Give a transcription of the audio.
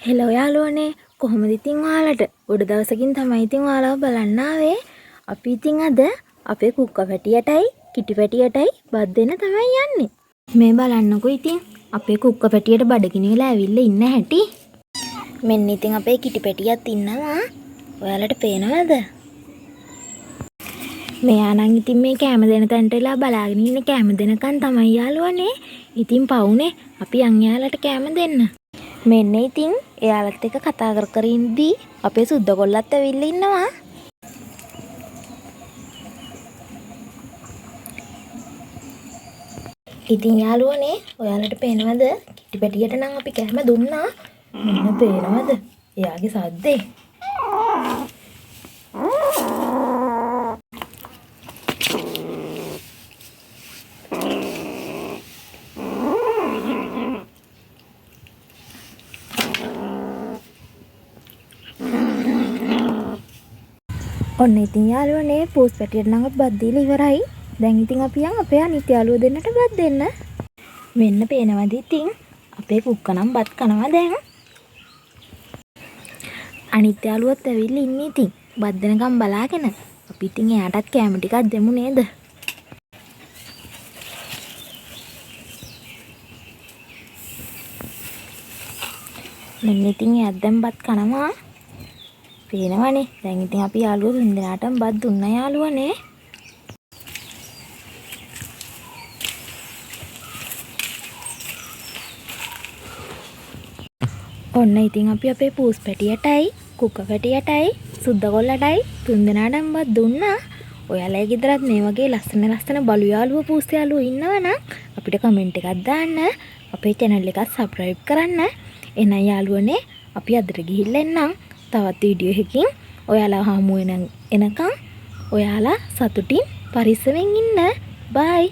Hello යාළුවනේ කොහොමද ඉතින් ඔයාලට උඩ දවසකින් තමයි ඉතින් ඔයාලව බලන්න ආවේ. අපි ඉතින් අද අපේ කුක්ක පැටියටයි කිටි පැටියටයි බත් දෙන්න තමයි යන්නේ. මේ බලන්නකෝ ඉතින් අපේ කුක්ක පැටියට බඩගිනි වෙලා ඇවිල්ලා ඉන්න හැටි. මෙන්න ඉතින් අපේ කිටි පැටියත් ඉන්නවා. ඔයාලට පේනවද? මෙයා නම් ඉතින් මේ කැම දෙන තැනට වෙලා බලාගෙන ඉන්නේ කැම දෙනකන් තමයි යාළුවනේ. ඉතින් පවුනේ අපි යන් යාලට කැම දෙන්න. මෙන්න ඉතින් එයාලත් එක්ක කතා කර කර ඉඳී අපේ සුද්ද කොල්ලත් ඇවිල්ලා ඉන්නවා. ඉතින් යාළුවනේ ඔයාලට පේනවද කිටි පැටියට නම් අපි කැම දුන්නා. මෙන්න පේනවද? එයාගේ සද්දේ. ඔන්න ඉතින් යාළුවනේ පූස් පැටියට නම් බත් දීලා ඉවරයි. දැන් ඉතින් අපි යන් අපේ අනිත් යාළුවෝ දෙන්නට බත් දෙන්න. මෙන්න පේනවද ඉතින් අපේ කුක්ක නම් බත් කනවා දැන්. අනිත් යාළුවොත් ඇවිල්ලා ඉන්නේ ඉතින් බත් දෙනකම් බලාගෙන. අපි ඉතින් එයාටත් කැම ටිකක් දෙමු නේද? මෙන්න ඉතින් එයාත් දැන් බත් කනවා. පේනවනේ. දැන් ඉතින් අපි යාළුවෝ දෙන්නාටම බත් දුන්නා යාළුවනේ. ඔන්න ඉතින් අපි අපේ පූස් පැටියටයි කුක්ක පැටියටයි සුද්ද කොල්ලටයි තුන් දෙනාටම බත් දුන්නා. ඔයාලගේ ගෙදරත් මේ වගේ ලස්සන බලු යාළුවෝ පූස් යාළුවෝ ඉන්නවනම් අපිට කමෙන්ට් එකක් දාන්න. අපේ channel එක subscribe කරන්න. එහෙනම් යාළුවනේ අපි අදට ගිහිල්ලා එන්නම්. තවත් වීඩියෝ එකකින් ඔයාලා හමු වෙන එනකම් ඔයාලා සතුටින් පරිස්සමෙන් ඉන්න. බයි.